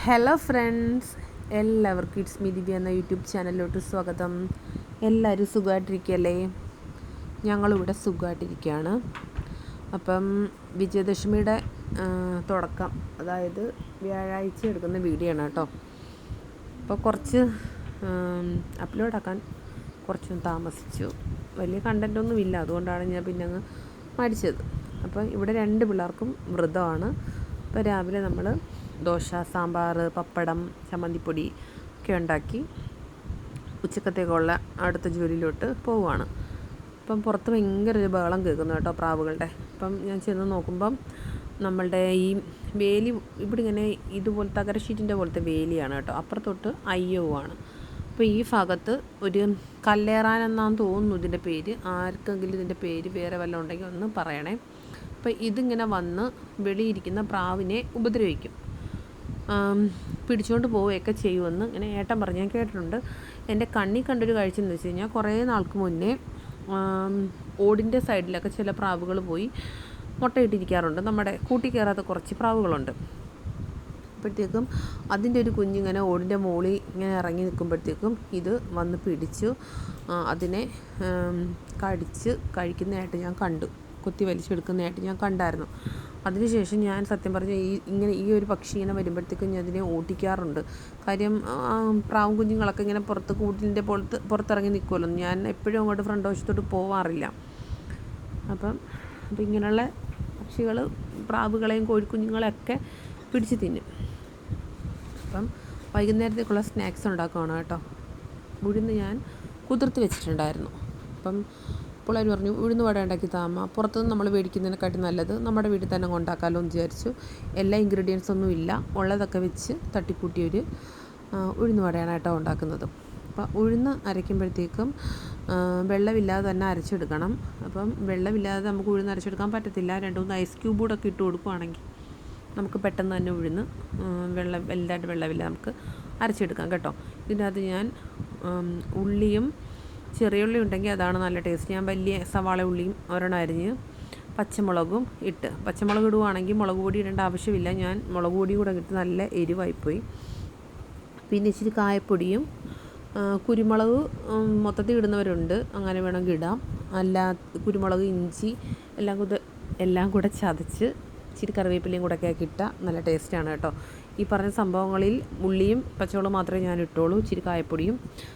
Hello friends, എല്ലാവർക്കും it's me ദിവ്യ എന്ന YouTube ചാനലിലോട്ട് സ്വാഗതം. എല്ലാവരും സുഖമായിട്ടിരിക്കുകയല്ലേ? ഞങ്ങളിവിടെ സുഖമായിട്ടിരിക്കുകയാണ്. അപ്പം വിജയദശമിയുടെ തുടക്കം, അതായത് വ്യാഴാഴ്ച എടുക്കുന്ന വീഡിയോ ആണ് കേട്ടോ. അപ്പോൾ കുറച്ച് അപ്ലോഡാക്കാൻ കുറച്ചും താമസിച്ചു. വലിയ കണ്ടൻറ്റൊന്നും ഇല്ല, അതുകൊണ്ടാണ് ഞാൻ പിന്നെ അങ്ങ് മടിച്ചത്. അപ്പം ഇവിടെ 2 പിള്ളേർക്കും വ്രതമാണ്. അപ്പോൾ രാവിലെ നമ്മൾ ദോശ, സാമ്പാർ, പപ്പടം, ചമ്മന്തിപ്പൊടി ഒക്കെ ഉണ്ടാക്കി ഉച്ചക്കത്തേക്കുള്ള അടുത്ത ജോലിയിലോട്ട് പോവുകയാണ്. അപ്പം പുറത്ത് ഭയങ്കര ഒരു ബഹളം കേൾക്കുന്നു കേട്ടോ, പ്രാവുകളുടെ. അപ്പം ഞാൻ ചെന്ന് നോക്കുമ്പം നമ്മളുടെ ഈ വേലി ഇവിടെ ഇങ്ങനെ ഇതുപോലെ തകര ഷീറ്റിൻ്റെ പോലത്തെ വേലിയാണ് കേട്ടോ. അപ്പുറത്തൊട്ട് അയ്യവുമാണ്. അപ്പോൾ ഈ ഭാഗത്ത് ഒരു കല്ലേറാനെന്നാന്ന് തോന്നുന്നു ഇതിൻ്റെ പേര്. ആർക്കെങ്കിലും ഇതിൻ്റെ പേര് വേറെ വല്ലതും ഉണ്ടെങ്കിൽ ഒന്ന് പറയണേ. അപ്പോൾ ഇതിങ്ങനെ വന്ന് വെളിയിരിക്കുന്ന പ്രാവിനെ ഉപദ്രവിക്കും, പിടിച്ചുകൊണ്ട് പോവുകയൊക്കെ ചെയ്യുമെന്ന് ഇങ്ങനെ ഏട്ടൻ പറഞ്ഞ് ഞാൻ കേട്ടിട്ടുണ്ട്. എൻ്റെ കണ്ണിൽ കണ്ടൊരു കാഴ്ച എന്ന് വെച്ച് കഴിഞ്ഞാൽ, കുറേ നാൾക്ക് മുന്നേ ഓടിൻ്റെ സൈഡിലൊക്കെ ചില പ്രാവുകൾ പോയി മുട്ടയിട്ടിരിക്കാറുണ്ട്. നമ്മുടെ കൂട്ടി കയറാത്ത കുറച്ച് പ്രാവുകളുണ്ട്. അപ്പോഴത്തേക്കും അതിൻ്റെ ഒരു കുഞ്ഞിങ്ങനെ ഓടിൻ്റെ മുകളിൽ ഇങ്ങനെ ഇറങ്ങി നിൽക്കുമ്പോഴത്തേക്കും ഇത് വന്ന് പിടിച്ചു അതിനെ കടിച്ച് കഴിക്കുന്നതായിട്ട് ഞാൻ കണ്ടു. കുത്തി വലിച്ചെടുക്കുന്നതായിട്ട് ഞാൻ കണ്ടായിരുന്നു. അതിനുശേഷം ഞാൻ സത്യം പറഞ്ഞാൽ ഈ ഒരു പക്ഷി ഇങ്ങനെ വരുമ്പോഴത്തേക്കും ഞാൻ അതിനെ ഓട്ടിക്കാറുണ്ട്. കാര്യം പ്രാവും കുഞ്ഞുങ്ങളൊക്കെ ഇങ്ങനെ കൂട്ടിൻ്റെ പുറത്തിറങ്ങി നിൽക്കുമല്ലോ. ഞാൻ എപ്പോഴും അങ്ങോട്ട് ഫ്രണ്ട് വശത്തോട്ട് പോവാറില്ല. അപ്പം ഇങ്ങനെയുള്ള പക്ഷികൾ പ്രാവുകളെയും കോഴിക്കുഞ്ഞുങ്ങളെയൊക്കെ പിടിച്ച് തിന്നും. അപ്പം വൈകുന്നേരത്തേക്കുള്ള സ്നാക്സ് ഉണ്ടാക്കുകയാണ് കേട്ടോ. ഉഴുന്ന് ഞാൻ കുതിർത്ത് വെച്ചിട്ടുണ്ടായിരുന്നു. അപ്പം പിള്ളേർ പറഞ്ഞു, ഉഴുന്ന് വട ഉണ്ടാക്കി താമ, പുറത്തുനിന്ന് നമ്മൾ മേടിക്കുന്നതിനെക്കാട്ടി നല്ലത് നമ്മുടെ വീട്ടിൽ തന്നെ ഉണ്ടാക്കാമല്ലോ എന്ന് വിചാരിച്ചു. എല്ലാ ഇൻഗ്രീഡിയൻസ് ഒന്നും ഇല്ല, ഉള്ളതൊക്കെ വെച്ച് തട്ടിക്കൂട്ടിയൊരു ഉഴുന്ന് വടയാണ് കേട്ടോ ഉണ്ടാക്കുന്നത്. അപ്പോൾ ഉഴുന്ന് അരയ്ക്കുമ്പോഴത്തേക്കും വെള്ളമില്ലാതെ തന്നെ അരച്ചെടുക്കണം. അപ്പം വെള്ളമില്ലാതെ നമുക്ക് ഉഴുന്ന് അരച്ചെടുക്കാൻ പറ്റത്തില്ല. 2-3 ഐസ് ക്യൂബ് കൂടെ ഒക്കെ ഇട്ട് കൊടുക്കുകയാണെങ്കിൽ നമുക്ക് പെട്ടെന്ന് തന്നെ ഉഴുന്ന് വലുതായിട്ട് വെള്ളമില്ല നമുക്ക് അരച്ചെടുക്കാം കേട്ടോ. ഇതിനകത്ത് ഞാൻ ഉള്ളിയും ചെറിയുള്ളി ഉണ്ടെങ്കിൽ അതാണ് നല്ല ടേസ്റ്റ്. ഞാൻ വലിയ സവാള ഉള്ളിയും ഒരെണ്ണം അരിഞ്ഞ് പച്ചമുളകും ഇട്ട്, പച്ചമുളക് ഇടുവാണെങ്കിൽ മുളക് പൊടി ഇടേണ്ട ആവശ്യമില്ല. ഞാൻ മുളക് പൊടിയും കൂടെ ഇട്ട് നല്ല എരിവായിപ്പോയി. പിന്നെ ഇച്ചിരി കായപ്പൊടിയും കുരുമുളക് മൊത്തത്തിൽ ഇടുന്നവരുണ്ട്, അങ്ങനെ വേണമെങ്കിൽ ഇടാം. അല്ല, കുരുമുളക്, ഇഞ്ചി എല്ലാം കൂടെ ചതച്ച് ഇച്ചിരി കറിവേപ്പിലയും കൂടെ ഒക്കെ ആക്കി ഇട്ടാൽ നല്ല ടേസ്റ്റാണ് കേട്ടോ. ഈ പറഞ്ഞ സംഭവങ്ങളിൽ ഉള്ളിയും പച്ചമുളകും മാത്രമേ ഞാൻ ഇട്ടുള്ളൂ, ഇച്ചിരി കായപ്പൊടിയും.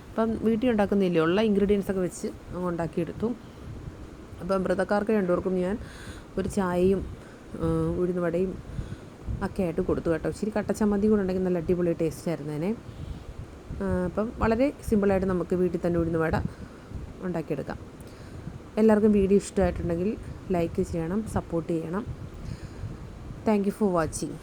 അപ്പം വീട്ടിൽ ഉണ്ടാക്കുന്നില്ലേ, ഉള്ള ഇൻഗ്രീഡിയൻസൊക്കെ വെച്ച് ഉണ്ടാക്കിയെടുത്തു. അപ്പം വ്രതക്കാർക്ക് 2 പേർക്കും ഞാൻ ഒരു ചായയും ഉഴുന്ന് വടയും ഒക്കെ ആയിട്ട് കൊടുത്തു കേട്ടോ. ഇച്ചിരി കട്ടച്ചമ്മന്തി കൂടെ ഉണ്ടെങ്കിൽ നല്ല അടിപൊളി ടേസ്റ്റ് ആയിരുന്നേനെ. അപ്പം വളരെ സിമ്പിളായിട്ട് നമുക്ക് വീട്ടിൽ തന്നെ ഉഴുന്ന് വട ഉണ്ടാക്കിയെടുക്കാം. എല്ലാവർക്കും വീഡിയോ ഇഷ്ടമായിട്ടുണ്ടെങ്കിൽ ലൈക്ക് ചെയ്യണം, സപ്പോർട്ട് ചെയ്യണം. Thank you for watching.